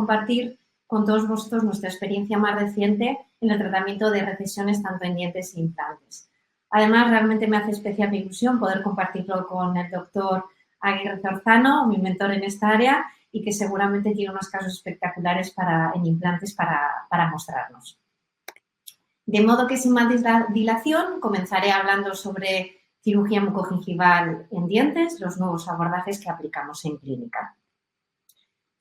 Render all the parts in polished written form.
compartir con todos vosotros nuestra experiencia más reciente en el tratamiento de recesiones tanto en dientes e implantes. Además, realmente me hace especial ilusión poder compartirlo con el doctor Aguirre Zorzano, mi mentor en esta área, y que seguramente tiene unos casos espectaculares en implantes para mostrarnos. De modo que sin más dilación comenzaré hablando sobre cirugía mucogingival en dientes, los nuevos abordajes que aplicamos en clínica.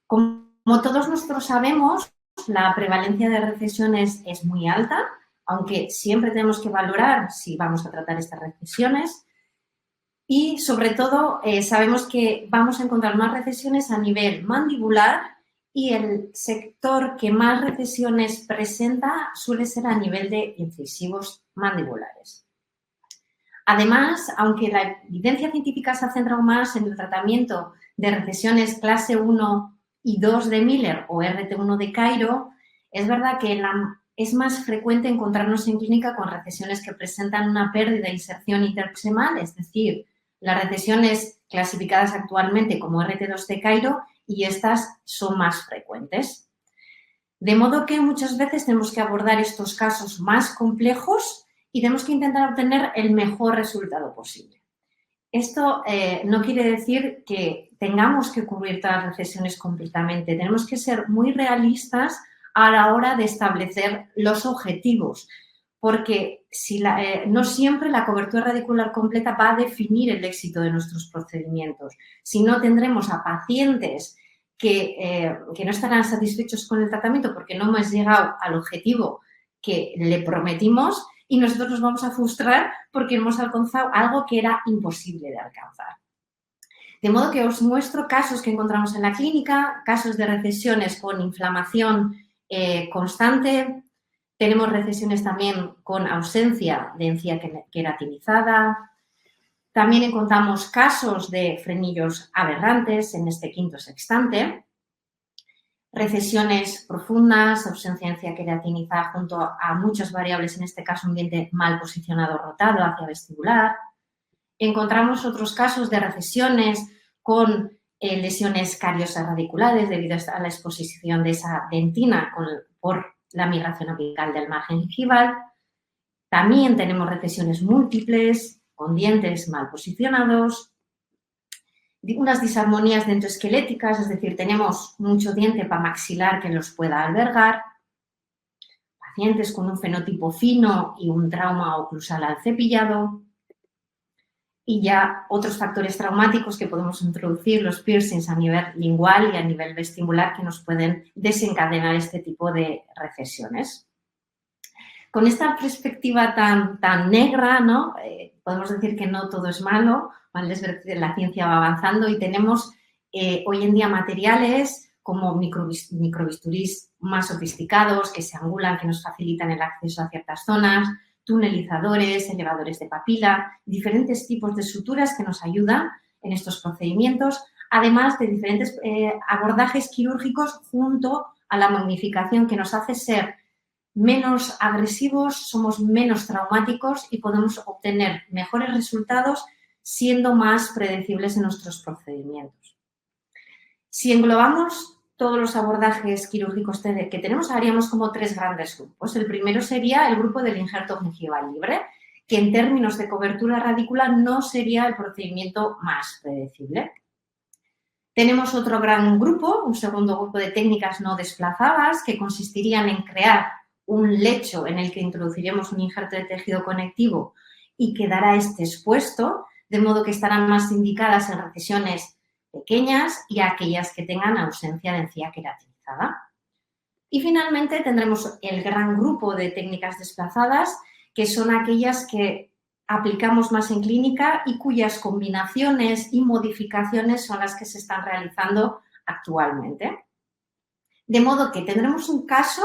Como todos nosotros sabemos, la prevalencia de recesiones es muy alta, aunque siempre tenemos que valorar si vamos a tratar estas recesiones. Y, sobre todo, sabemos que vamos a encontrar más recesiones a nivel mandibular y el sector que más recesiones presenta suele ser a nivel de incisivos mandibulares. Además, aunque la evidencia científica se ha centrado más en el tratamiento de recesiones clase 1 y 2 de Miller o RT1 de Cairo, es verdad que es más frecuente encontrarnos en clínica con recesiones que presentan una pérdida de inserción interproximal, es decir, las recesiones clasificadas actualmente como RT2 de Cairo, y estas son más frecuentes. De modo que muchas veces tenemos que abordar estos casos más complejos y tenemos que intentar obtener el mejor resultado posible. Esto no quiere decir que tengamos que cubrir todas las recesiones completamente. Tenemos que ser muy realistas a la hora de establecer los objetivos, porque no siempre la cobertura radicular completa va a definir el éxito de nuestros procedimientos. Si no, tendremos a pacientes que no estarán satisfechos con el tratamiento porque no hemos llegado al objetivo que le prometimos y nosotros nos vamos a frustrar porque hemos alcanzado algo que era imposible de alcanzar. De modo que os muestro casos que encontramos en la clínica, casos de recesiones con inflamación constante. Tenemos recesiones también con ausencia de encía queratinizada. También encontramos casos de frenillos aberrantes en este quinto sextante. Recesiones profundas, ausencia de encía queratinizada junto a muchas variables, en este caso un diente mal posicionado rotado hacia vestibular. Encontramos otros casos de recesiones con lesiones cariosas radiculares debido a la exposición de esa dentina por la migración apical del margen gingival. También tenemos recesiones múltiples con dientes mal posicionados, unas disarmonías dentoesqueléticas, es decir, tenemos mucho diente pamaxilar que los pueda albergar, pacientes con un fenotipo fino y un trauma oclusal al cepillado, y ya otros factores traumáticos que podemos introducir, los piercings a nivel lingual y a nivel vestibular, que nos pueden desencadenar este tipo de recesiones. Con esta perspectiva tan negra, ¿no? Podemos decir que no todo es malo, la ciencia va avanzando y tenemos hoy en día materiales como microbisturís más sofisticados que se angulan, que nos facilitan el acceso a ciertas zonas, tunelizadores, elevadores de papila, diferentes tipos de suturas que nos ayudan en estos procedimientos, además de diferentes abordajes quirúrgicos junto a la magnificación que nos hace ser menos agresivos, somos menos traumáticos y podemos obtener mejores resultados siendo más predecibles en nuestros procedimientos. Si englobamos todos los abordajes quirúrgicos que tenemos, haríamos como tres grandes grupos. El primero sería el grupo del injerto gingival libre, que en términos de cobertura radicular no sería el procedimiento más predecible. Tenemos otro gran grupo, un segundo grupo de técnicas no desplazadas, que consistirían en crear un lecho en el que introduciremos un injerto de tejido conectivo y quedará este expuesto, de modo que estarán más indicadas en recesiones pequeñas y aquellas que tengan ausencia de encía queratinizada. Y finalmente tendremos el gran grupo de técnicas desplazadas, que son aquellas que aplicamos más en clínica y cuyas combinaciones y modificaciones son las que se están realizando actualmente. De modo que tendremos un caso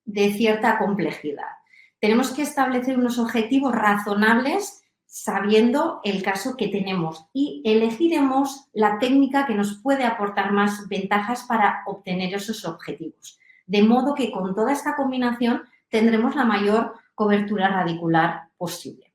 de cierta complejidad. Tenemos que establecer unos objetivos razonables sabiendo el caso que tenemos y elegiremos la técnica que nos puede aportar más ventajas para obtener esos objetivos. De modo que con toda esta combinación tendremos la mayor cobertura radicular posible.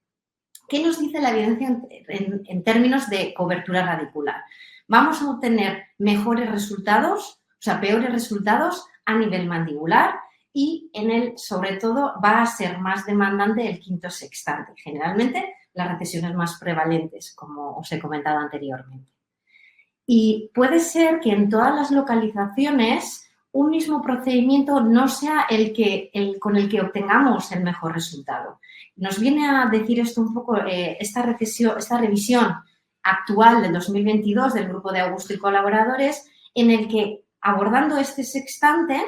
¿Qué nos dice la evidencia en términos de cobertura radicular? Vamos a obtener mejores resultados sea, peores resultados a nivel mandibular y sobre todo va a ser más demandante el quinto sextante. Generalmente las recesiones más prevalentes, como os he comentado anteriormente. Y puede ser que en todas las localizaciones un mismo procedimiento no sea con el que obtengamos el mejor resultado. Nos viene a decir esto un poco esta revisión actual del 2022 del grupo de Augusto y colaboradores, en el que abordando este sextante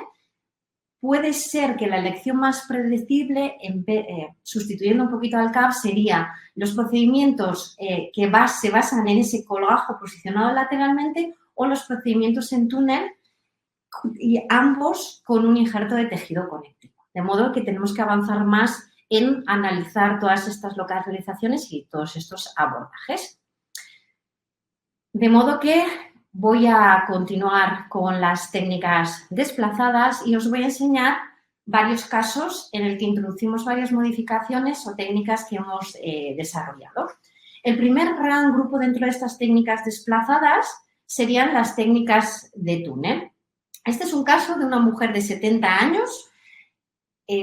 puede ser que la elección más predecible, sustituyendo un poquito al CAP, sería los procedimientos que se basan en ese colgajo posicionado lateralmente o los procedimientos en túnel, y ambos con un injerto de tejido conectivo. De modo que tenemos que avanzar más en analizar todas estas localizaciones y todos estos abordajes. De modo que voy a continuar con las técnicas desplazadas y os voy a enseñar varios casos en el que introducimos varias modificaciones o técnicas que hemos desarrollado. El primer gran grupo dentro de estas técnicas desplazadas serían las técnicas de túnel. Este es un caso de una mujer de 70 años.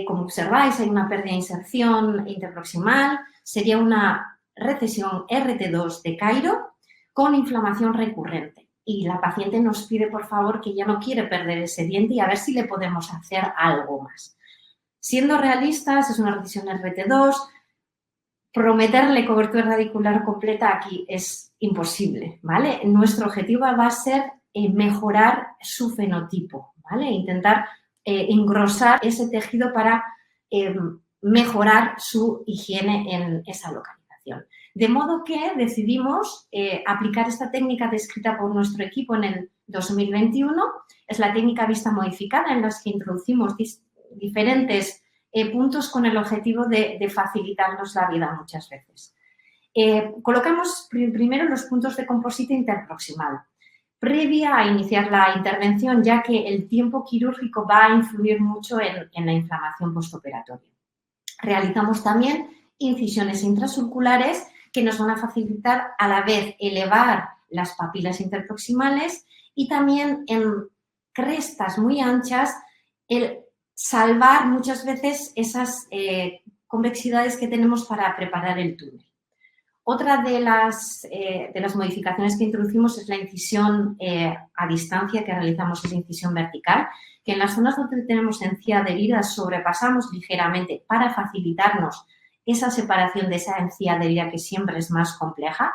Como observáis, hay una pérdida de inserción interproximal. Sería una recesión RT2 de Cairo con inflamación recurrente. Y la paciente nos pide, por favor, que ya no quiere perder ese diente y a ver si le podemos hacer algo más. Siendo realistas, es una recesión RT2. Prometerle cobertura radicular completa aquí es imposible, ¿vale? Nuestro objetivo va a ser mejorar su fenotipo, ¿vale? Intentar engrosar ese tejido para mejorar su higiene en esa localización. De modo que decidimos aplicar esta técnica descrita por nuestro equipo en el 2021. Es la técnica vista modificada en las que introducimos diferentes puntos con el objetivo de facilitarnos la vida muchas veces. Colocamos primero los puntos de composite interproximal. Previa a iniciar la intervención, ya que el tiempo quirúrgico va a influir mucho en la inflamación postoperatoria. Realizamos también incisiones intrasurculares que nos van a facilitar a la vez elevar las papilas interproximales y también en crestas muy anchas el salvar muchas veces esas convexidades que tenemos para preparar el túnel. Otra de las modificaciones que introducimos es la incisión a distancia que realizamos, es incisión vertical, que en las zonas donde tenemos encía adherida sobrepasamos ligeramente para facilitarnos esa separación de esa encía adherida que siempre es más compleja,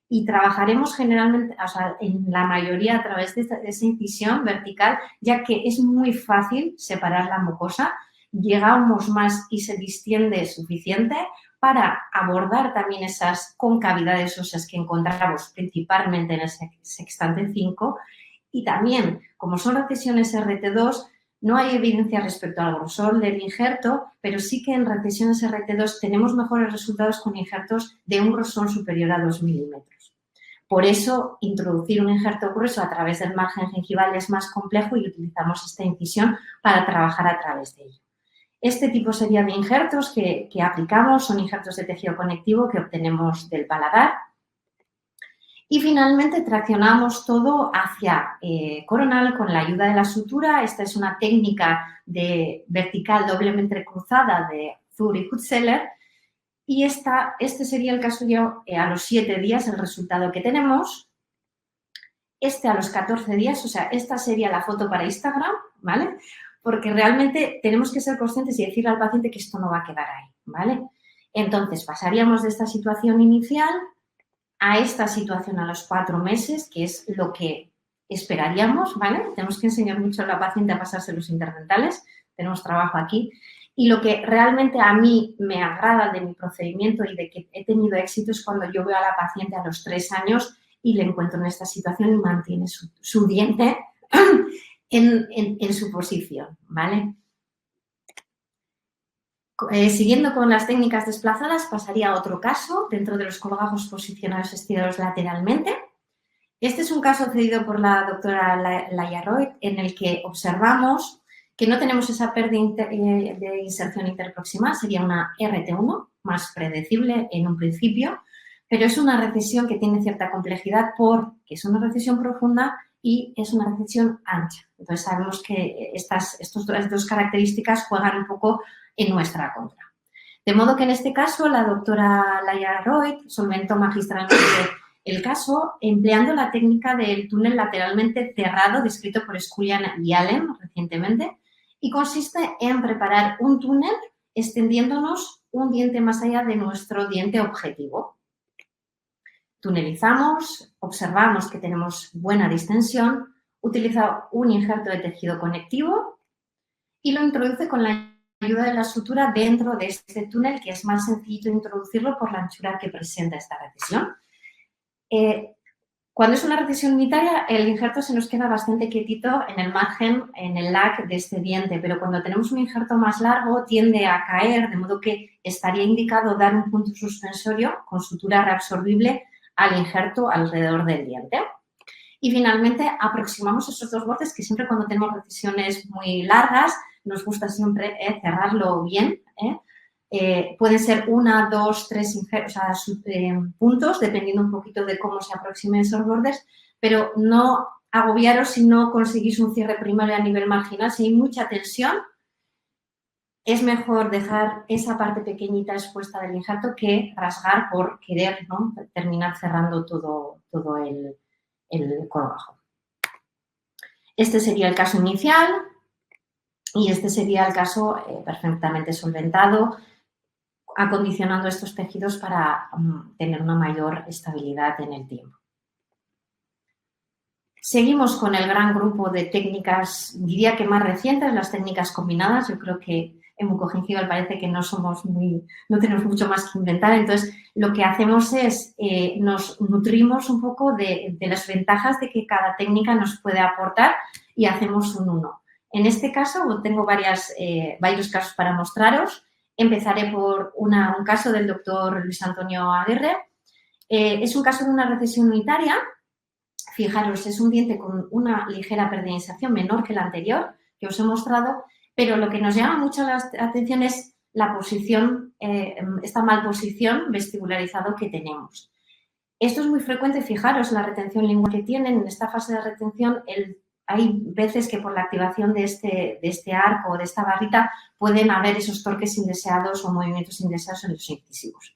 y trabajaremos generalmente, o sea, en la mayoría a través de esa incisión vertical, ya que es muy fácil separar la mucosa, llegamos más y se distiende suficiente para abordar también esas concavidades óseas que encontramos principalmente en el sextante 5, y también, como son recesiones RT2, no hay evidencia respecto al grosor del injerto, pero sí que en recesiones RT2 tenemos mejores resultados con injertos de un grosor superior a 2 milímetros. Por eso, introducir un injerto grueso a través del margen gengival es más complejo y utilizamos esta incisión para trabajar a través de ello. Este tipo sería de injertos que aplicamos, son injertos de tejido conectivo que obtenemos del paladar. Y finalmente traccionamos todo hacia coronal con la ayuda de la sutura. Esta es una técnica de vertical doblemente cruzada de Zur y Hutzeller. Y este sería el caso ya a los 7 días, el resultado que tenemos. Este a los 14 días, o sea, esta sería la foto para Instagram, ¿vale? Porque realmente tenemos que ser conscientes y decirle al paciente que esto no va a quedar ahí, ¿vale? Entonces, pasaríamos de esta situación inicial a esta situación a los 4 meses, que es lo que esperaríamos, ¿vale? Tenemos que enseñar mucho a la paciente a pasarse los interdentales, tenemos trabajo aquí. Y lo que realmente a mí me agrada de mi procedimiento y de que he tenido éxito es cuando yo veo a la paciente a los 3 años y le encuentro en esta situación y mantiene su diente en su posición, ¿vale? Siguiendo con las técnicas desplazadas, pasaría a otro caso dentro de los colgajos posicionados estirados lateralmente. Este es un caso cedido por la doctora Laia Roy, en el que observamos que no tenemos esa pérdida de inserción interproximal, sería una RT1, más predecible en un principio, pero es una recesión que tiene cierta complejidad porque es una recesión profunda y es una recesión ancha. Entonces, sabemos que estas dos características juegan un poco en nuestra contra. De modo que en este caso la doctora Laia Roig solventó magistralmente el caso empleando la técnica del túnel lateralmente cerrado descrito por Scullion y Allen recientemente y consiste en preparar un túnel extendiéndonos un diente más allá de nuestro diente objetivo. Tunelizamos, observamos que tenemos buena distensión, utiliza un injerto de tejido conectivo y lo introduce con la ayuda de la sutura dentro de este túnel, que es más sencillo introducirlo por la anchura que presenta esta recesión. Cuando es una recesión unitaria, el injerto se nos queda bastante quietito en el margen, en el lag de este diente, pero cuando tenemos un injerto más largo tiende a caer, de modo que estaría indicado dar un punto suspensorio con sutura reabsorbible al injerto alrededor del diente. Y finalmente aproximamos esos dos bordes que siempre cuando tenemos recesiones muy largas nos gusta siempre cerrarlo bien. Pueden ser 1, 2, 3 puntos, dependiendo un poquito de cómo se aproximen esos bordes, pero no agobiaros si no conseguís un cierre primario a nivel marginal. Si hay mucha tensión, es mejor dejar esa parte pequeñita expuesta del injerto que rasgar por querer, ¿no?, terminar cerrando todo el colgajo. Este sería el caso inicial y este sería el caso perfectamente solventado, acondicionando estos tejidos para tener una mayor estabilidad en el tiempo. Seguimos con el gran grupo de técnicas, diría que más recientes, las técnicas combinadas. Yo creo que en mucogingival parece que no tenemos mucho más que inventar. Entonces, lo que hacemos es nos nutrimos un poco de las ventajas de que cada técnica nos puede aportar y hacemos un uno. En este caso, tengo varios casos para mostraros. Empezaré por un caso del doctor Luis Antonio Aguirre. Es un caso de una recesión unitaria. Fijaros, es un diente con una ligera pérdida de inserción menor que la anterior que os he mostrado, pero lo que nos llama mucho la atención es la posición, esta malposición vestibularizado que tenemos. Esto es muy frecuente, fijaros, la retención lingual que tienen. En esta fase de retención hay veces que por la activación de este arco o de esta barrita pueden haber esos torques indeseados o movimientos indeseados en los incisivos.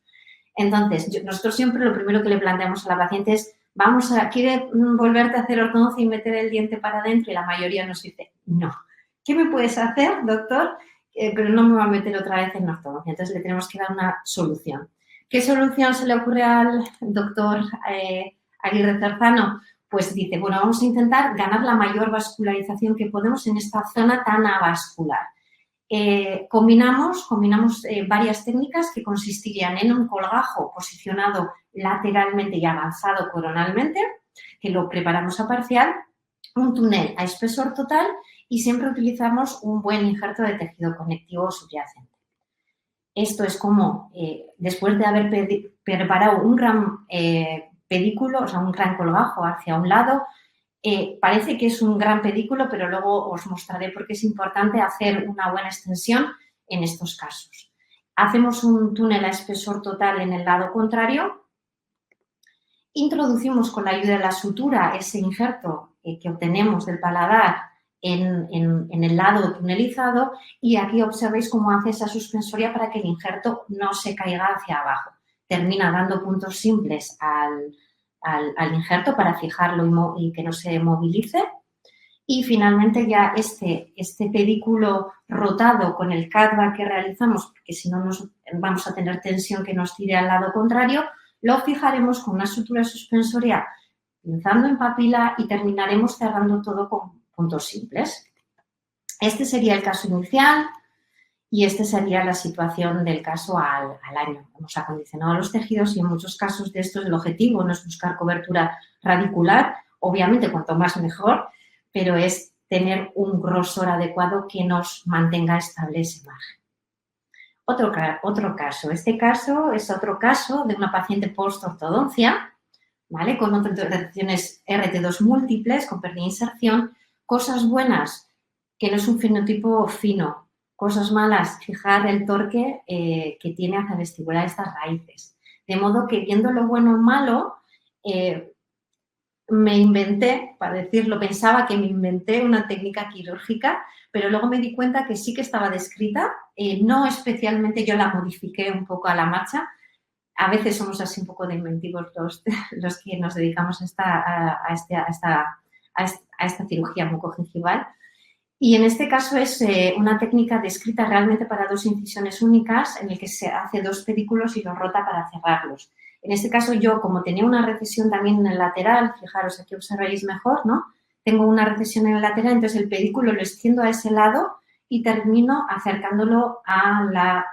Entonces, nosotros siempre lo primero que le planteamos a la paciente es ¿quiere volverte a hacer ortodoncia y meter el diente para adentro? Y la mayoría nos dice, no. ¿Qué me puedes hacer, doctor? Pero no me va a meter otra vez en ortodoncia. Entonces, le tenemos que dar una solución. ¿Qué solución se le ocurre al doctor Aguirre Zarzano? Pues dice, bueno, vamos a intentar ganar la mayor vascularización que podemos en esta zona tan avascular. Combinamos varias técnicas que consistirían en un colgajo posicionado lateralmente y avanzado coronalmente, que lo preparamos a parcial, un túnel a espesor total y siempre utilizamos un buen injerto de tejido conectivo subyacente. Esto es como, después de haber preparado un gran pedículo, o sea, un gran colgajo hacia un lado, parece que es un gran pedículo, pero luego os mostraré por qué es importante hacer una buena extensión en estos casos. Hacemos un túnel a espesor total en el lado contrario, introducimos con la ayuda de la sutura ese injerto que obtenemos del paladar en el lado tunelizado y aquí observéis cómo hace esa suspensoria para que el injerto no se caiga hacia abajo. Termina dando puntos simples al injerto para fijarlo y que no se movilice. Y finalmente ya este pedículo rotado con el catback que realizamos, porque si no vamos a tener tensión que nos tire al lado contrario, lo fijaremos con una sutura suspensoria pinzando en papila y terminaremos cerrando todo con puntos simples. Este sería el caso inicial y esta sería la situación del caso al año. Hemos acondicionado los tejidos y en muchos casos de estos el objetivo no es buscar cobertura radicular, obviamente cuanto más mejor, pero es tener un grosor adecuado que nos mantenga estable ese margen. Otro caso. Este caso es otro caso de una paciente post-ortodoncia, ¿vale? Con retenciones RT2 múltiples, con pérdida de inserción. Cosas buenas, que no es un fenotipo fino. Cosas malas, fijar el torque que tiene hacia vestibular estas raíces. De modo que viendo lo bueno o malo, me inventé, para decirlo, pensaba que me inventé una técnica quirúrgica, pero luego me di cuenta que sí que estaba descrita, no especialmente, yo la modifiqué un poco a la marcha. A veces somos así un poco de inventivos los que nos dedicamos a esta cirugía mucogingival. Y en este caso es una técnica descrita realmente para 2 incisiones únicas en el que se hace 2 pedículos y los rota para cerrarlos. En este caso yo, como tenía una recesión también en el lateral, fijaros, aquí observaréis mejor, ¿no? Tengo una recesión en el lateral, entonces el pedículo lo extiendo a ese lado y termino acercándolo a la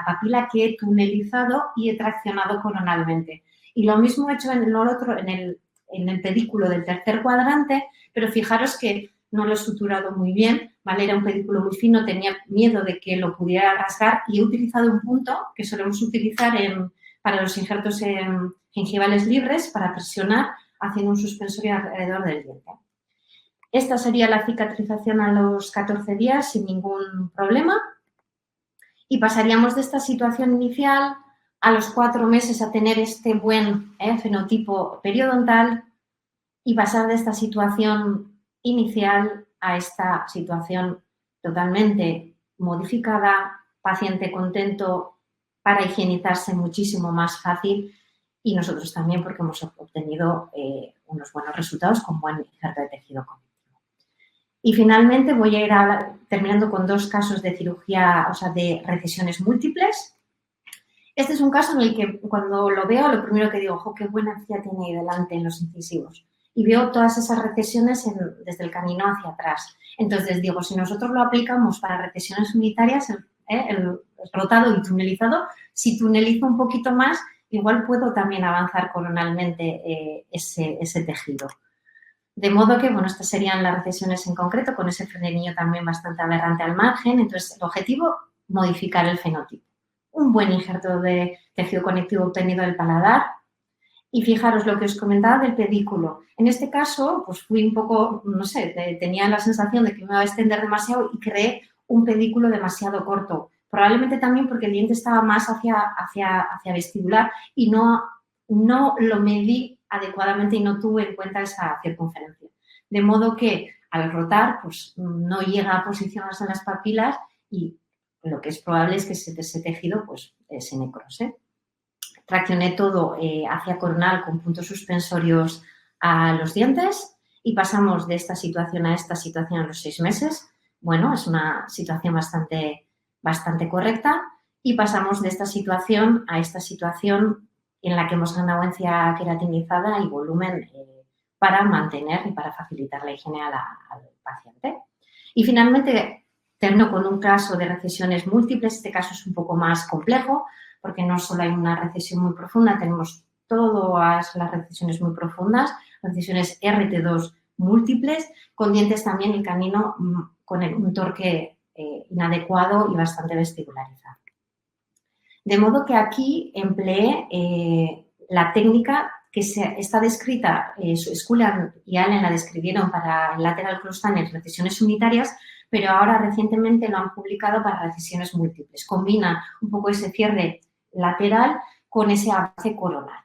papila que he tunelizado y he traccionado coronalmente. Y lo mismo he hecho en el otro, en el pedículo del tercer cuadrante, pero fijaros que no lo he suturado muy bien, ¿vale? Era un pedículo muy fino, tenía miedo de que lo pudiera rasgar y he utilizado un punto que solemos utilizar para los injertos gingivales libres para presionar haciendo un suspensorio alrededor del diente. Esta sería la cicatrización a los 14 días sin ningún problema y pasaríamos de esta situación inicial a los 4 meses a tener este buen fenotipo periodontal y pasar de esta situación inicial a esta situación totalmente modificada, paciente contento, para higienizarse muchísimo más fácil y nosotros también porque hemos obtenido unos buenos resultados con buen injerto de tejido conectivo. Y finalmente voy a ir terminando con 2 casos de cirugía, o sea, de recesiones múltiples. Este es un caso en el que cuando lo veo, lo primero que digo, ¡jo, qué buena encía tiene ahí delante en los incisivos! Y veo todas esas recesiones desde el canino hacia atrás. Entonces digo, si nosotros lo aplicamos para recesiones unitarias, el rotado y tunelizado, si tunelizo un poquito más, igual puedo también avanzar coronalmente ese tejido. De modo que, bueno, estas serían las recesiones en concreto, con ese frenillo también bastante aberrante al margen. Entonces, el objetivo, modificar el fenotipo. Un buen injerto de tejido conectivo obtenido del paladar. Y fijaros lo que os comentaba del pedículo. En este caso, pues fui un poco, no sé, tenía la sensación de que me iba a extender demasiado y creé un pedículo demasiado corto. Probablemente también porque el diente estaba más hacia vestibular y no lo medí adecuadamente y no tuve en cuenta esa circunferencia. De modo que al rotar, pues no llega a posicionarse en las papilas y lo que es probable es que ese tejido pues, se necrose. Traccioné todo hacia coronal con puntos suspensorios a los dientes y pasamos de esta situación a esta situación a los 6 meses. Bueno, es una situación bastante correcta y pasamos de esta situación a esta situación en la que hemos ganado encía queratinizada y volumen para mantener y para facilitar la higiene al paciente. Y finalmente termino con un caso de recesiones múltiples. Este caso es un poco más complejo porque no solo hay una recesión muy profunda, tenemos todas las recesiones muy profundas, recesiones RT2 múltiples, con dientes también el canino con un torque inadecuado y bastante vestibularizado. De modo que aquí empleé la técnica que está descrita, Scullin y Allen la describieron para el lateral close tunnel, recesiones unitarias, pero ahora recientemente lo han publicado para recesiones múltiples. Combina un poco ese cierre lateral con ese avance coronal.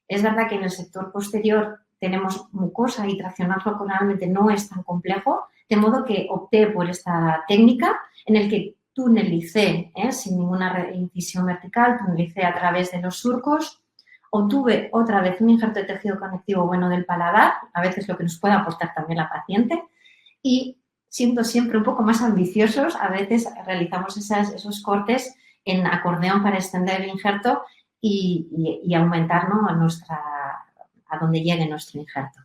Es verdad que en el sector posterior tenemos mucosa y traccionarlo coronalmente no es tan complejo, de modo que opté por esta técnica en el que tunelicé sin ninguna incisión vertical, tunelicé a través de los surcos, obtuve otra vez un injerto de tejido conectivo bueno del paladar, a veces lo que nos puede aportar también la paciente, y siendo siempre un poco más ambiciosos, a veces realizamos esos cortes en acordeón para extender el injerto y aumentar, ¿no?, a donde llegue nuestro injerto.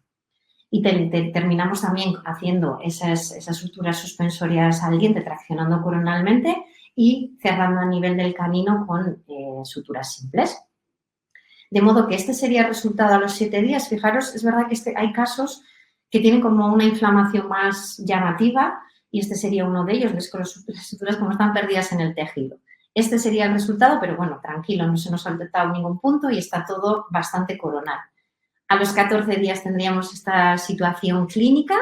Y terminamos también haciendo esas suturas suspensorias al diente, traccionando coronalmente y cerrando a nivel del canino con suturas simples. De modo que este sería el resultado a los 7 días. Fijaros, es verdad que hay casos que tienen como una inflamación más llamativa y este sería uno de ellos, ves con las suturas como están perdidas en el tejido. Este sería el resultado, pero bueno, tranquilo, no se nos ha detectado ningún punto y está todo bastante coronal. A los 14 días tendríamos esta situación clínica,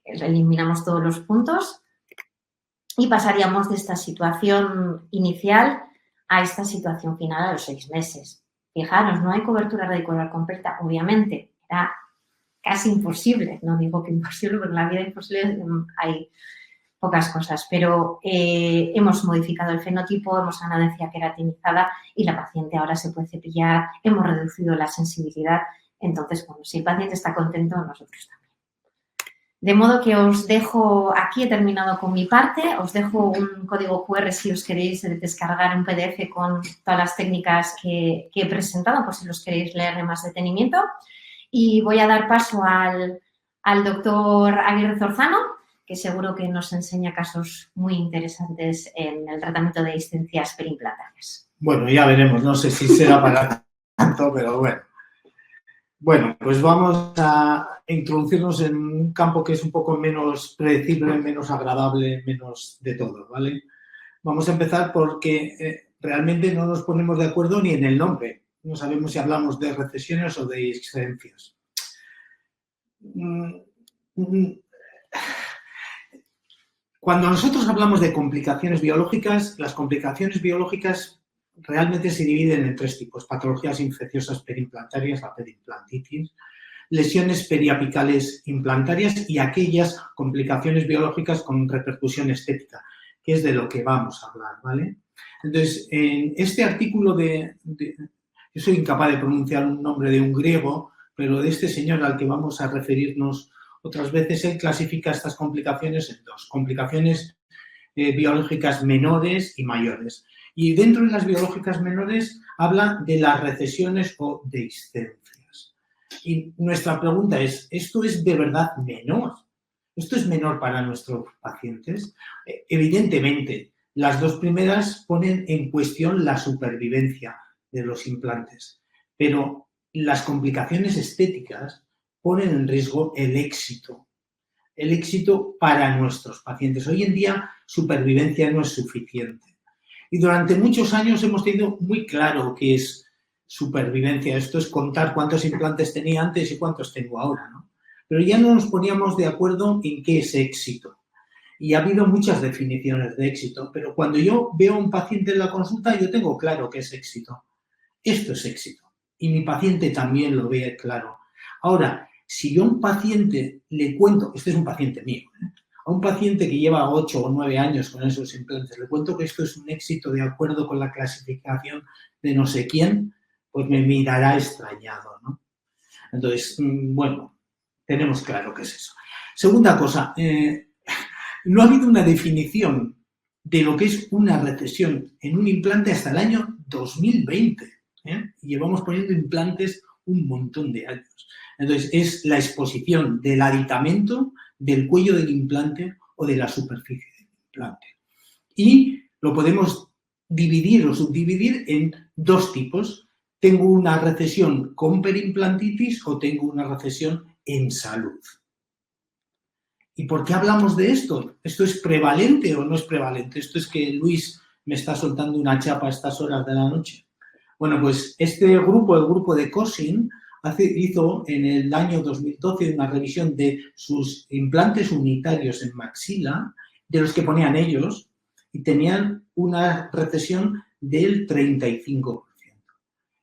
eliminamos todos los puntos y pasaríamos de esta situación inicial a esta situación final a los 6 meses. Fijaros, no hay cobertura radicular completa, obviamente, era casi imposible. No digo que imposible, porque en la vida imposible hay pocas cosas, pero hemos modificado el fenotipo, hemos ganado densidad queratinizada y la paciente ahora se puede cepillar, hemos reducido la sensibilidad. Entonces, bueno, si el paciente está contento, nosotros también. De modo que os dejo, aquí he terminado con mi parte, os dejo un código QR si os queréis descargar un PDF con todas las técnicas que he presentado, por si los queréis leer en más detenimiento. Y voy a dar paso al doctor Aguirre Zorzano, que seguro que nos enseña casos muy interesantes en el tratamiento de discencias periimplantarias. Bueno, ya veremos, no sé si será para tanto, pero bueno. Bueno, pues vamos a introducirnos en un campo que es un poco menos predecible, menos agradable, menos de todo, ¿vale? Vamos a empezar porque realmente no nos ponemos de acuerdo ni en el nombre. No sabemos si hablamos de recesiones o de discencias. Cuando nosotros hablamos de complicaciones biológicas, las complicaciones biológicas realmente se dividen en tres tipos: patologías infecciosas periimplantarias, la periimplantitis, lesiones periapicales implantarias y aquellas complicaciones biológicas con repercusión estética, que es de lo que vamos a hablar, ¿vale? Entonces, en este artículo yo soy incapaz de pronunciar un nombre de un griego, pero de este señor al que vamos a referirnos otras veces, él clasifica estas complicaciones en dos: complicaciones biológicas menores y mayores. Y dentro de las biológicas menores habla de las recesiones o discencias. Y nuestra pregunta es, ¿esto es de verdad menor? ¿Esto es menor para nuestros pacientes? Evidentemente, las dos primeras ponen en cuestión la supervivencia de los implantes, pero las complicaciones estéticas ponen en riesgo el éxito para nuestros pacientes. Hoy en día, supervivencia no es suficiente. Y durante muchos años hemos tenido muy claro qué es supervivencia. Esto es contar cuántos implantes tenía antes y cuántos tengo ahora, ¿no? Pero ya no nos poníamos de acuerdo en qué es éxito. Y ha habido muchas definiciones de éxito, pero cuando yo veo a un paciente en la consulta, yo tengo claro qué es éxito. Esto es éxito. Y mi paciente también lo ve claro. Ahora, si yo a un paciente le cuento, este es un paciente mío, a un paciente que lleva 8 o 9 años con esos implantes, le cuento que esto es un éxito de acuerdo con la clasificación de no sé quién, pues me mirará extrañado, ¿no? Entonces, bueno, tenemos claro qué es eso. Segunda cosa, no ha habido una definición de lo que es una recesión en un implante hasta el año 2020. Y llevamos poniendo implantes un montón de años. Entonces, es la exposición del aditamento del cuello del implante o de la superficie del implante. Y lo podemos dividir o subdividir en dos tipos. Tengo una recesión con periimplantitis o tengo una recesión en salud. ¿Y por qué hablamos de esto? ¿Esto es prevalente o no es prevalente? ¿Esto es que Luis me está soltando una chapa a estas horas de la noche? Bueno, pues este grupo, el grupo de Cosin, hizo en el año 2012 una revisión de sus implantes unitarios en maxila, de los que ponían ellos, y tenían una recesión del 35%.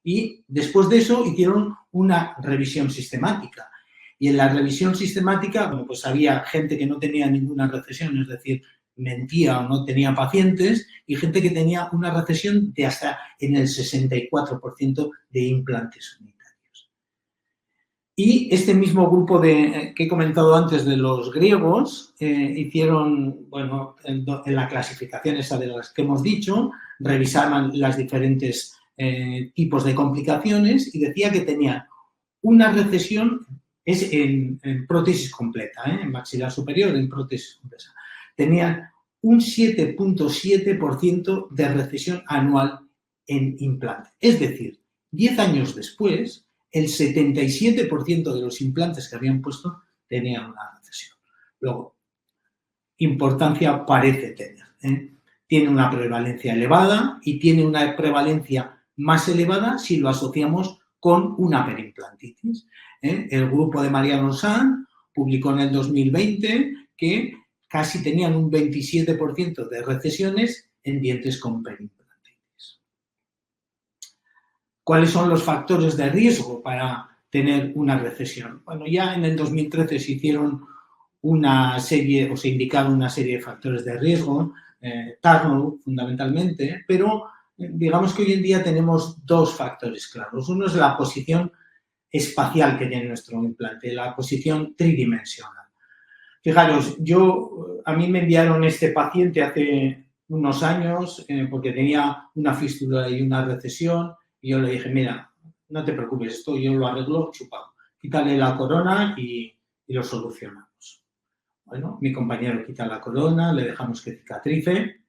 Y después de eso hicieron una revisión sistemática. Y en la revisión sistemática, bueno, pues había gente que no tenía ninguna recesión, es decir, mentía o no tenía pacientes, y gente que tenía una recesión de hasta en el 64% de implantes unitarios. Y este mismo grupo que he comentado antes de los griegos, hicieron, bueno, en la clasificación esa de las que hemos dicho, revisaban las diferentes tipos de complicaciones y decía que tenían una recesión en prótesis completa, en maxilar superior, en prótesis completa. Tenían un 7.7% de recesión anual en implante. Es decir, 10 años después, el 77% de los implantes que habían puesto tenían una recesión. Luego, importancia parece tener. Tiene una prevalencia elevada y tiene una prevalencia más elevada si lo asociamos con una periimplantitis. El grupo de Mariano Sanz publicó en el 2020 que casi tenían un 27% de recesiones en dientes con periimplantitis. ¿Cuáles son los factores de riesgo para tener una recesión. Bueno, ya en el 2013 se hicieron una serie, o se indicaron una serie de factores de riesgo, Tarnow fundamentalmente, pero digamos que hoy en día tenemos dos factores claros. Uno es la posición espacial que tiene nuestro implante, la posición tridimensional. Fijaros, a mí me enviaron este paciente hace unos años porque tenía una fístula y una recesión y yo le dije, mira, no te preocupes, esto yo lo arreglo chupado. Quítale la corona y lo solucionamos. Bueno, mi compañero quita la corona, le dejamos que cicatrice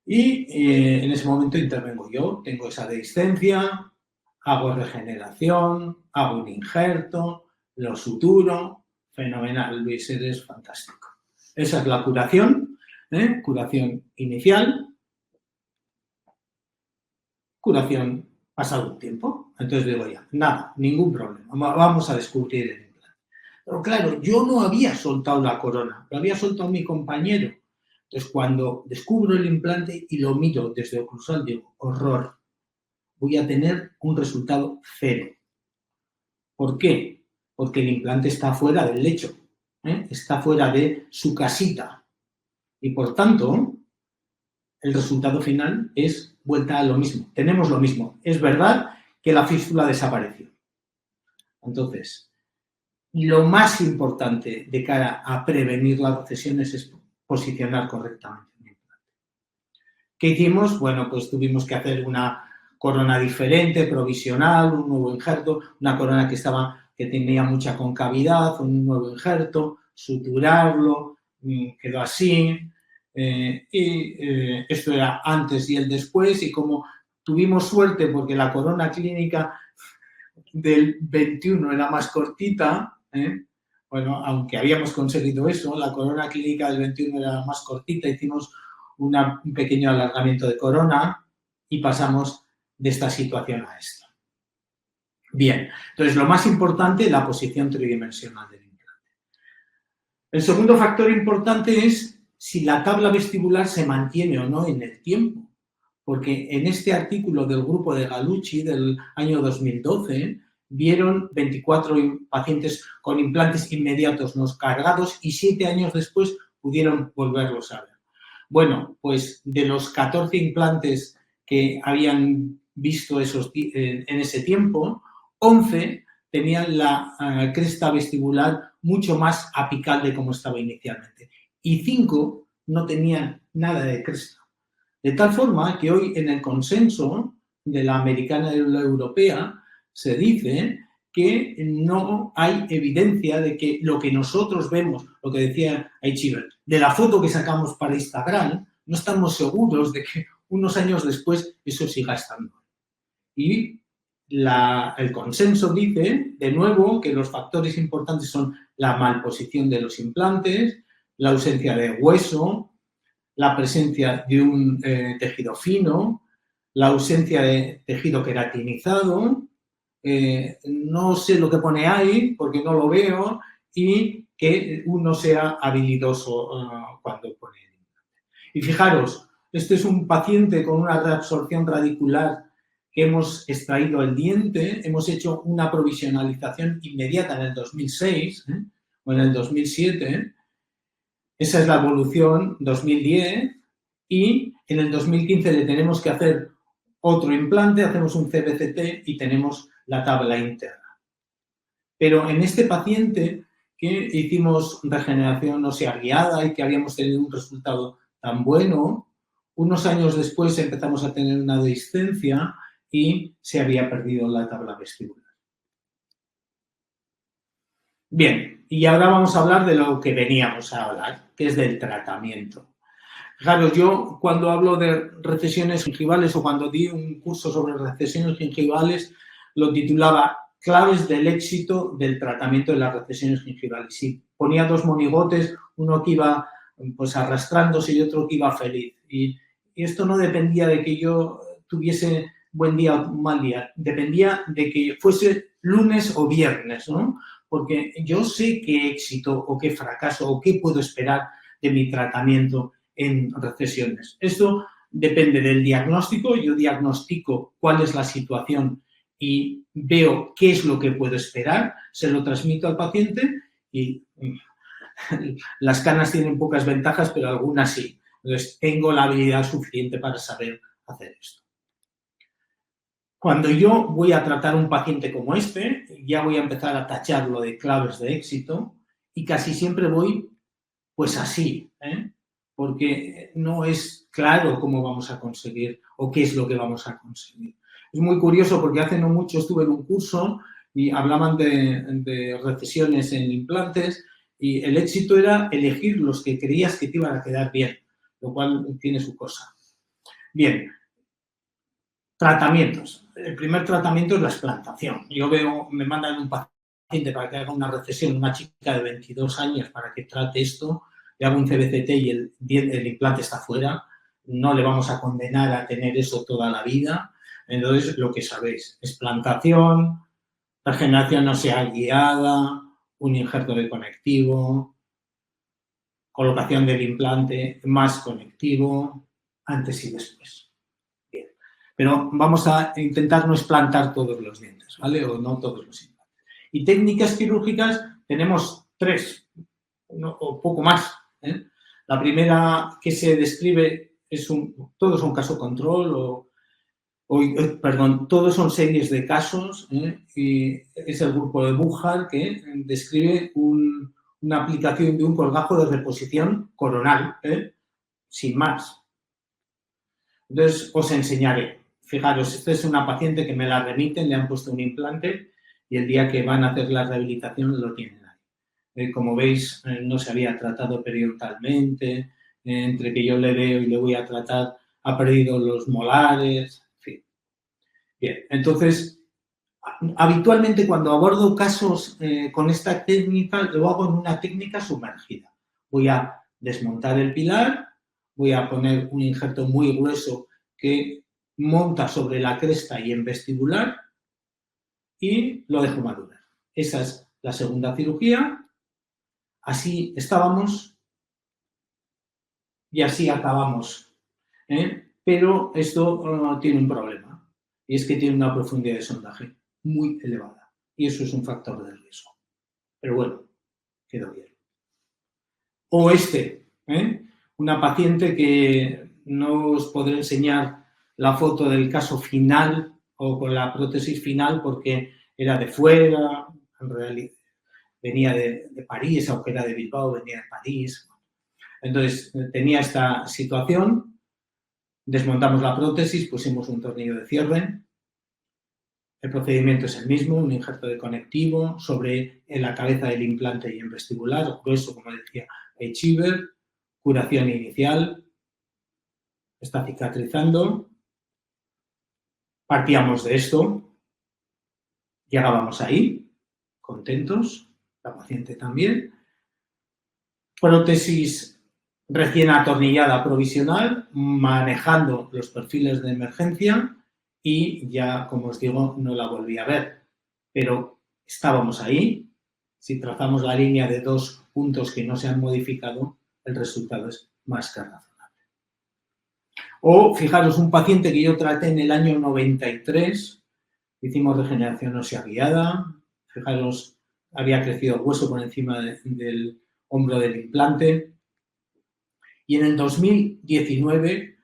y en ese momento intervengo yo, tengo esa dehiscencia, hago regeneración, hago un injerto, lo suturo, fenomenal, Luis, eres fantástico. Esa es la curación, curación inicial, curación pasado un tiempo. Entonces digo ya, nada, ningún problema, vamos a descubrir el implante. Pero claro, yo no había soltado la corona, lo había soltado mi compañero. Entonces cuando descubro el implante y lo miro desde oclusal, digo, horror, voy a tener un resultado cero. ¿Por qué? Porque el implante está fuera del lecho, está fuera de su casita. Y por tanto, el resultado final es vuelta a lo mismo. Tenemos lo mismo. Es verdad que la fístula desapareció. Entonces, lo más importante de cara a prevenir las recesiones es posicionar correctamente el implante. ¿Qué hicimos? Bueno, pues tuvimos que hacer una corona diferente, provisional, un nuevo injerto, una corona que tenía mucha concavidad, un nuevo injerto, suturarlo, quedó así. Esto era antes y el después, y como tuvimos suerte porque la corona clínica del 21 era más cortita, bueno, aunque habíamos conseguido eso, la corona clínica del 21 era más cortita, hicimos un pequeño alargamiento de corona y pasamos de esta situación a esta. Bien, entonces lo más importante, la posición tridimensional del implante. El segundo factor importante es si la tabla vestibular se mantiene o no en el tiempo, porque en este artículo del grupo de Gallucci del año 2012 vieron 24 pacientes con implantes inmediatos no cargados y 7 años después pudieron volverlos a ver. Bueno, pues de los 14 implantes que habían visto en ese tiempo, 11 tenían la cresta vestibular mucho más apical de como estaba inicialmente y 5 no tenían nada de cresta. De tal forma que hoy en el consenso de la americana y la europea se dice que no hay evidencia de que lo que nosotros vemos, lo que decía Aichiber, de la foto que sacamos para Instagram, no estamos seguros de que unos años después eso siga estando. Y el consenso dice, de nuevo, que los factores importantes son la malposición de los implantes, la ausencia de hueso, la presencia de un tejido fino, la ausencia de tejido queratinizado, no sé lo que pone ahí porque no lo veo, y que uno sea habilidoso cuando pone el implante. Y fijaros, este es un paciente con una reabsorción radicular que hemos extraído el diente, hemos hecho una provisionalización inmediata en el 2006 o en el 2007. Esa es la evolución 2010 y en el 2015 le tenemos que hacer otro implante, hacemos un CBCT y tenemos la tabla interna. Pero en este paciente que hicimos regeneración ósea guiada y que habíamos tenido un resultado tan bueno, unos años después empezamos a tener una dehiscencia y se había perdido la tabla vestibular. Bien, y ahora vamos a hablar de lo que veníamos a hablar, que es del tratamiento. Fijaros, yo cuando hablo de recesiones gingivales o cuando di un curso sobre recesiones gingivales, lo titulaba Claves del éxito del tratamiento de las recesiones gingivales. Y ponía 2 monigotes, uno que iba pues arrastrándose y otro que iba feliz. Y esto no dependía de que yo tuviese buen día o mal día, dependía de que fuese lunes o viernes, ¿no? Porque yo sé qué éxito o qué fracaso o qué puedo esperar de mi tratamiento en recesiones. Esto depende del diagnóstico. Yo diagnostico cuál es la situación y veo qué es lo que puedo esperar, se lo transmito al paciente y las canas tienen pocas ventajas, pero algunas sí. Entonces, tengo la habilidad suficiente para saber hacer esto. Cuando yo voy a tratar a un paciente como este, ya voy a empezar a tacharlo de claves de éxito y casi siempre voy pues así, porque no es claro cómo vamos a conseguir o qué es lo que vamos a conseguir. Es muy curioso porque hace no mucho estuve en un curso y hablaban de recesiones en implantes y el éxito era elegir los que creías que te iban a quedar bien, lo cual tiene su cosa. Bien, tratamientos. El primer tratamiento es la explantación. Yo veo, me mandan un paciente para que haga una recesión, una chica de 22 años para que trate esto, le hago un CBCT y el implante está fuera, no le vamos a condenar a tener eso toda la vida. Entonces, lo que sabéis, explantación, regeneración ósea guiada, un injerto de conectivo, colocación del implante más conectivo, antes y después. Bien. Pero vamos a intentar no explantar todos los dientes, ¿vale? O no todos los implantes. Y técnicas quirúrgicas tenemos 3, o poco más. La primera que se describe todos son caso control todos son series de casos y es el grupo de Buchar que describe una aplicación de un colgajo de reposición coronal, sin más. Entonces, os enseñaré. Fijaros, esta es una paciente que me la remiten, le han puesto un implante y el día que van a hacer la rehabilitación lo tienen ahí. Como veis, no se había tratado periodontalmente, entre que yo le veo y le voy a tratar, ha perdido los molares, en fin. Bien, entonces, habitualmente cuando abordo casos con esta técnica, lo hago en una técnica sumergida. Voy a desmontar el pilar, voy a poner un injerto muy grueso que monta sobre la cresta y en vestibular y lo dejo madurar. Esa es la segunda cirugía. Así estábamos y así acabamos. Pero esto tiene un problema y es que tiene una profundidad de sondaje muy elevada y eso es un factor de riesgo. Pero bueno, quedó bien. O una paciente que no os podré enseñar la foto del caso final o con la prótesis final porque era de fuera, en realidad venía de París, aunque era de Bilbao, venía de París. Entonces, tenía esta situación, desmontamos la prótesis, pusimos un tornillo de cierre, el procedimiento es el mismo, un injerto de conectivo sobre la cabeza del implante y en vestibular, grueso, como decía Chiver, curación inicial, está cicatrizando, partíamos de esto, llegábamos ahí, contentos, la paciente también, prótesis recién atornillada provisional, manejando los perfiles de emergencia y ya, como os digo, no la volví a ver. Pero estábamos ahí. Si trazamos la línea de 2 puntos que no se han modificado, el resultado es más que razonable. O, fijaros, un paciente que yo traté en el año 93, hicimos regeneración ósea guiada, fijaros, había crecido hueso por encima del hombro del implante. Y en el 2019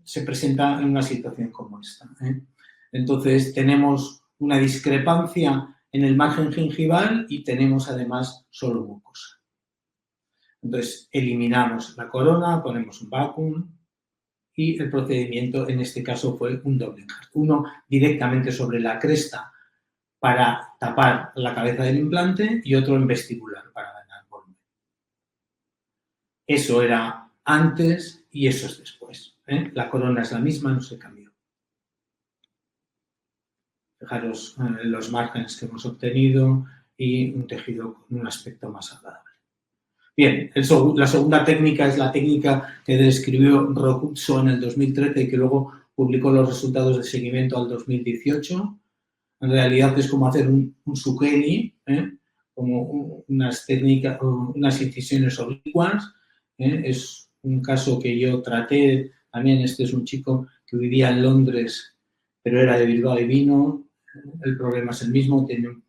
se presenta en una situación como esta. Entonces, tenemos una discrepancia en el margen gingival y tenemos además solo mucosa. Entonces, eliminamos la corona, ponemos un vacuum y el procedimiento en este caso fue un doble injerto. Uno directamente sobre la cresta para tapar la cabeza del implante y otro en vestibular para ganar volumen. Eso era antes y eso es después. La corona es la misma, no se cambió. Fijaros los márgenes que hemos obtenido y un tejido con un aspecto más agradable. Bien, la segunda técnica es la técnica que describió Rocuzzo en el 2013 y que luego publicó los resultados de seguimiento al 2018. En realidad es como hacer un zucchini, como unas técnicas, unas incisiones oblicuas. Es un caso que yo traté, también este es un chico que vivía en Londres pero era de Bilbao y vino. El problema es el mismo, tiene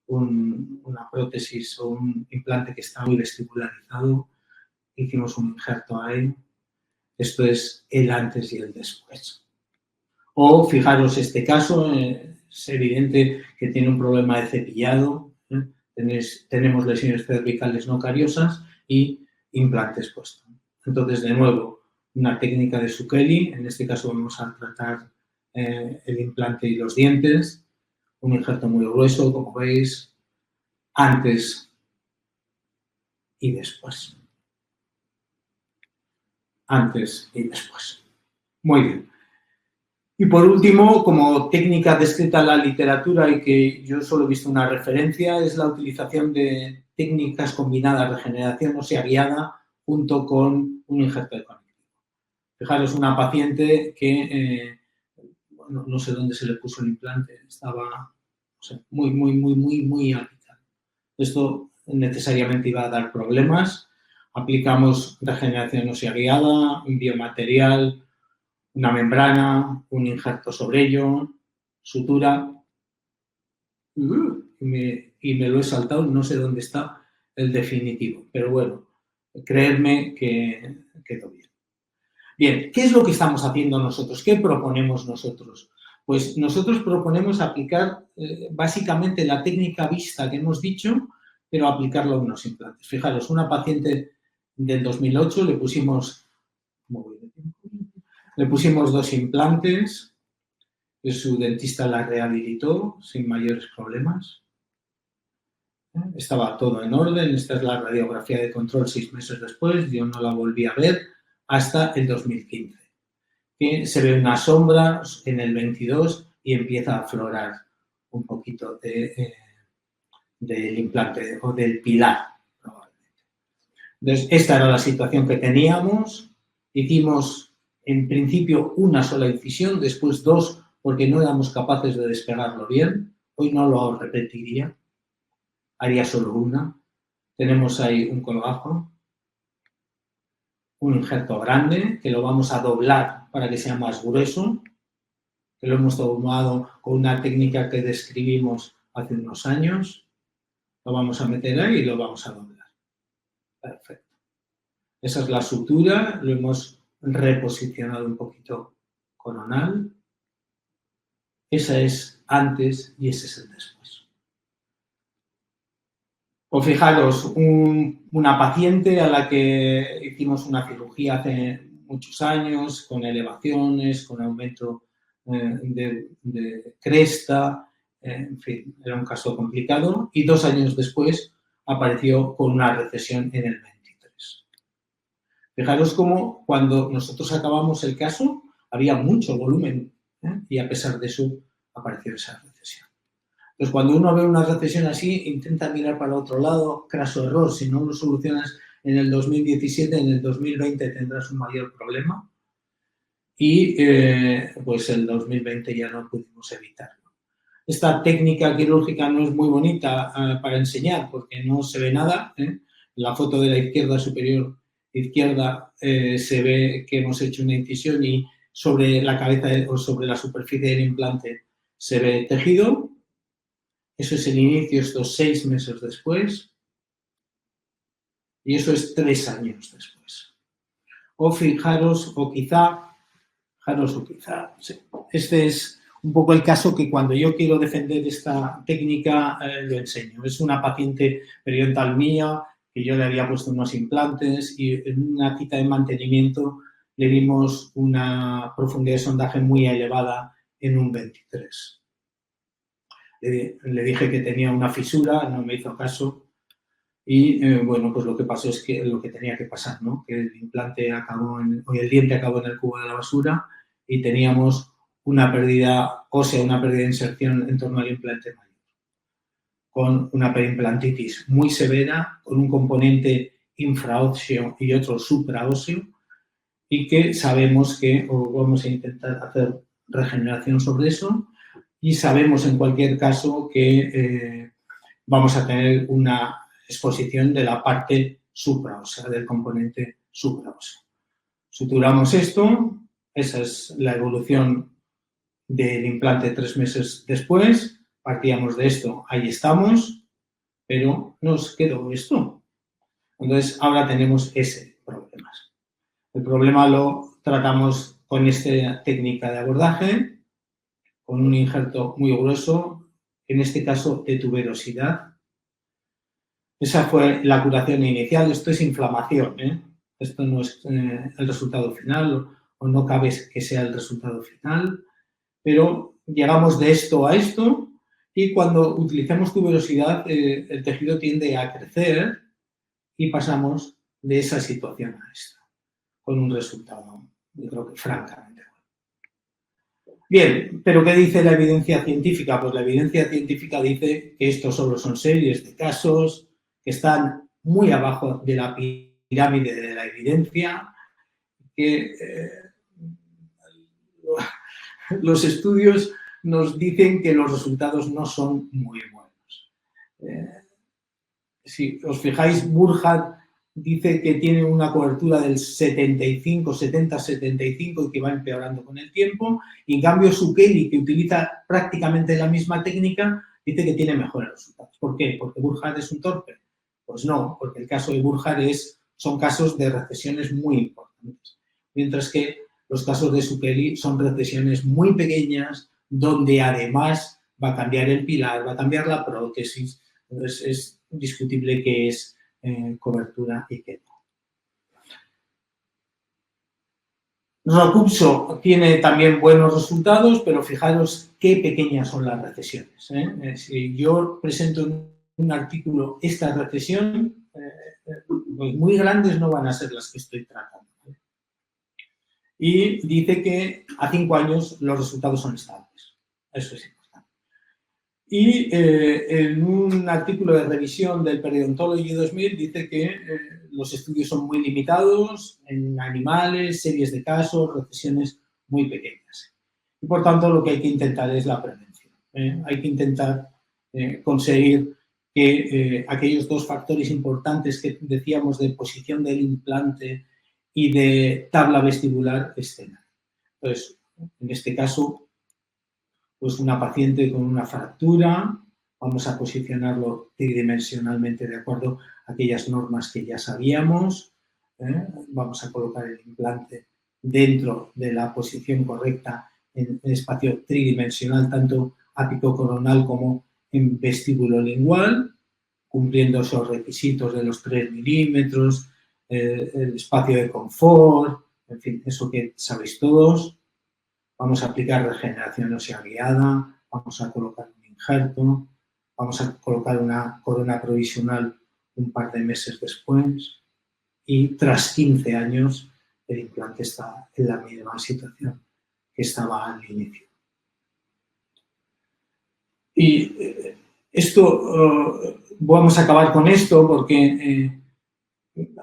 una prótesis o un implante que está muy vestibularizado. Hicimos un injerto ahí. Esto es el antes y el después. O fijaros este caso, es evidente que tiene un problema de cepillado. Tenemos lesiones cervicales no cariosas y implantes puestos. Entonces, de nuevo, una técnica de Zucchelli. En este caso vamos a tratar el implante y los dientes. Un injerto muy grueso, como veis, antes y después. Antes y después. Muy bien. Y por último, como técnica descrita en la literatura y que yo solo he visto una referencia, es la utilización de técnicas combinadas de regeneración ósea guiada junto con un injerto de conectivo. Fijaros, una paciente que, bueno, no sé dónde se le puso el implante, estaba muy aplicado. Esto necesariamente iba a dar problemas. Aplicamos regeneración ósea guiada, un biomaterial, una membrana, un injerto sobre ello, sutura, y me lo he saltado, no sé dónde está el definitivo, pero bueno, creedme que quedó bien. Bien, ¿qué es lo que estamos haciendo nosotros? ¿Qué proponemos nosotros? Pues nosotros proponemos aplicar básicamente la técnica vista que hemos dicho, pero aplicarlo a unos implantes. Fijaros, una paciente del 2008 le pusimos 2 implantes, su dentista la rehabilitó sin mayores problemas. Estaba todo en orden, esta es la radiografía de control 6 meses después, yo no la volví a ver hasta el 2015. Que se ve una sombra en el 22 y empieza a aflorar un poquito del implante o del pilar, probablemente. Entonces, esta era la situación que teníamos. Hicimos en principio una sola incisión, después 2 porque no éramos capaces de despegarlo bien. Hoy no lo repetiría, haría solo una. Tenemos ahí un colgajo, un injerto grande que lo vamos a doblar para que sea más grueso, que lo hemos tomado con una técnica que describimos hace unos años. Lo vamos a meter ahí y lo vamos a doblar. Perfecto. Esa es la sutura, lo hemos reposicionado un poquito coronal. Esa es antes y ese es el después. O fijaros, una paciente a la que hicimos una cirugía hace muchos años, con elevaciones, con aumento de cresta, en fin, era un caso complicado, y 2 años después apareció con una recesión en el 23. Fijaros cómo cuando nosotros acabamos el caso había mucho volumen, y a pesar de eso apareció esa recesión. Entonces, cuando uno ve una recesión así, intenta mirar para otro lado, craso error. Si no lo solucionas en el 2017, en el 2020 tendrás un mayor problema. Y pues el 2020 ya no pudimos evitarlo. Esta técnica quirúrgica no es muy bonita para enseñar porque no se ve nada. En la foto de la izquierda superior izquierda se ve que hemos hecho una incisión y sobre la cabeza o sobre la superficie del implante se ve tejido. Eso es el inicio, estos 6 meses después. Y eso es 3 años después. O fijaros, o quizá, sí. Este es un poco el caso que cuando yo quiero defender esta técnica lo enseño. Es una paciente periodontal mía que yo le había puesto unos implantes y en una cita de mantenimiento le dimos una profundidad de sondaje muy elevada en un 23. Le dije que tenía una fisura, no me hizo caso y bueno, pues lo que pasó es que lo que tenía que pasar, ¿no? Que el implante el diente acabó en el cubo de la basura y teníamos una pérdida ósea, una pérdida de inserción en torno al implante mayor, con una perimplantitis muy severa, con un componente infraóseo y otro supraóseo y que sabemos que vamos a intentar hacer regeneración sobre eso. Y sabemos en cualquier caso que vamos a tener una exposición de la parte supraósea, del componente supraóseo. Suturamos esto, esa es la evolución del implante 3 meses después, partíamos de esto, ahí estamos, pero nos quedó esto. Entonces, ahora tenemos ese problema. El problema lo tratamos con esta técnica de abordaje, con un injerto muy grueso, en este caso de tuberosidad. Esa fue la curación inicial. Esto es inflamación, ¿eh? Esto no es el resultado final, o no cabe que sea el resultado final, pero llegamos de esto a esto y cuando utilizamos tuberosidad el tejido tiende a crecer y pasamos de esa situación a esta, con un resultado, yo creo que francamente bueno. Bien, pero ¿qué dice la evidencia científica? Pues la evidencia científica dice que estos solo son series de casos que están muy abajo de la pirámide de la evidencia, que los estudios nos dicen que los resultados no son muy buenos. Si os fijáis, Burkhardt dice que tiene una cobertura del 70-75 y que va empeorando con el tiempo, y en cambio Szukeli, que utiliza prácticamente la misma técnica, dice que tiene mejores resultados. ¿Por qué? ¿Porque Burkhardt es un torpe? Pues no, porque el caso de Burkhardt son casos de recesiones muy importantes, mientras que los casos de Szukeli son recesiones muy pequeñas, donde además va a cambiar el pilar, va a cambiar la prótesis. Entonces es discutible que es cobertura y que no. Rocupso tiene también buenos resultados, pero fijaros qué pequeñas son las recesiones. Si yo presento en un artículo esta recesión, pues muy grandes no van a ser las que estoy tratando. Y dice que a 5 años los resultados son estables. Eso es importante. Y en un artículo de revisión del Periodontology 2000 dice que los estudios son muy limitados en animales, series de casos, recesiones muy pequeñas. Y por tanto lo que hay que intentar es la prevención. Hay que intentar conseguir que aquellos dos factores importantes que decíamos de posición del implante y de tabla vestibular estén. Entonces, en este caso, pues una paciente con una fractura, vamos a posicionarlo tridimensionalmente de acuerdo a aquellas normas que ya sabíamos. Vamos a colocar el implante dentro de la posición correcta en espacio tridimensional, tanto apicocoronal como en vestíbulo lingual, cumpliendo esos requisitos de los 3 milímetros, el espacio de confort, en fin, eso que sabéis todos. Vamos a aplicar regeneración ósea guiada, vamos a colocar un injerto, vamos a colocar una corona provisional un par de meses después y tras 15 años el implante está en la misma situación que estaba al inicio. Y vamos a acabar con esto porque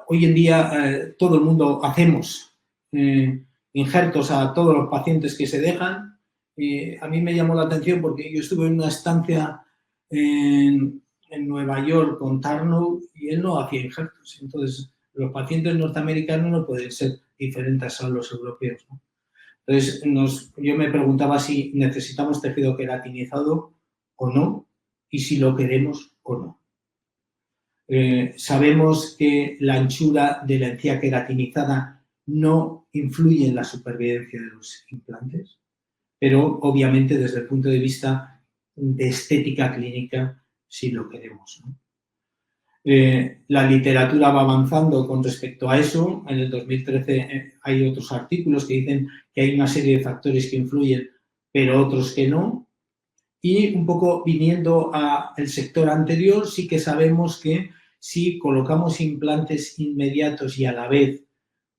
hoy en día todo el mundo hacemos injertos a todos los pacientes que se dejan. A mí me llamó la atención porque yo estuve en una estancia en Nueva York con Tarnow y él no hacía injertos. Entonces, los pacientes norteamericanos no pueden ser diferentes a los europeos, ¿no? Entonces, yo me preguntaba si necesitamos tejido queratinizado o no y si lo queremos o no. Sabemos que la anchura de la encía queratinizada no influye en la supervivencia de los implantes, pero obviamente desde el punto de vista de estética clínica sí lo queremos, ¿no? La literatura va avanzando con respecto a eso. En el 2013 hay otros artículos que dicen que hay una serie de factores que influyen, pero otros que no. Y un poco viniendo al sector anterior, sí que sabemos que si colocamos implantes inmediatos y a la vez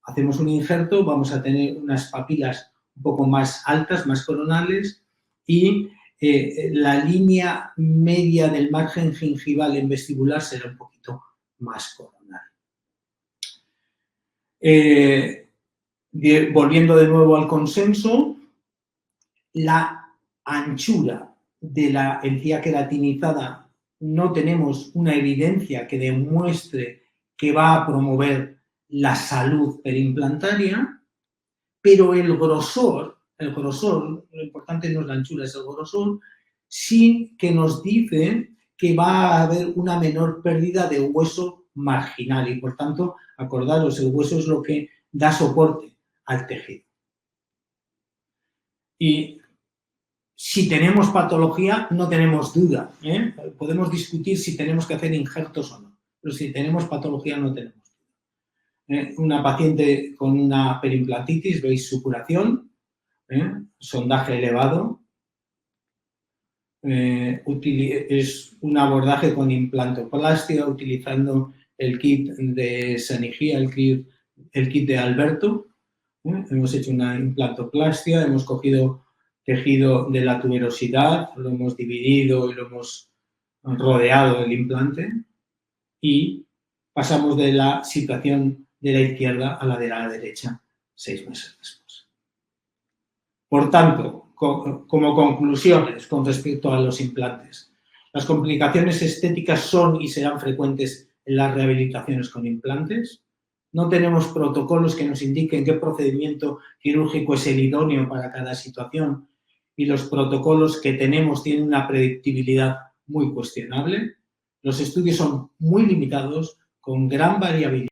hacemos un injerto, vamos a tener unas papilas un poco más altas, más coronales, y la línea media del margen gingival en vestibular será un poquito más coronal. Volviendo de nuevo al consenso, la anchura de la encía queratinizada no tenemos una evidencia que demuestre que va a promover la salud perimplantaria, pero el grosor el grosor, lo importante no es la anchura, es el grosor, sí que nos dice que va a haber una menor pérdida de hueso marginal y, por tanto, acordaros, el hueso es lo que da soporte al tejido. Y si tenemos patología, no tenemos duda, ¿eh? Podemos discutir si tenemos que hacer injertos o no, pero si tenemos patología no tenemos duda. Una paciente con una perimplantitis, veis supuración, sondaje elevado, es un abordaje con implantoplastia utilizando el kit de Sanigía, el kit de Alberto. Hemos hecho una implantoplastia, hemos cogido tejido de la tuberosidad, lo hemos dividido y lo hemos rodeado el implante y pasamos de la situación de la izquierda a la de la derecha 6 meses después. Por tanto, como conclusiones con respecto a los implantes, las complicaciones estéticas son y serán frecuentes en las rehabilitaciones con implantes. No tenemos protocolos que nos indiquen qué procedimiento quirúrgico es el idóneo para cada situación y los protocolos que tenemos tienen una predictibilidad muy cuestionable. Los estudios son muy limitados, con gran variabilidad.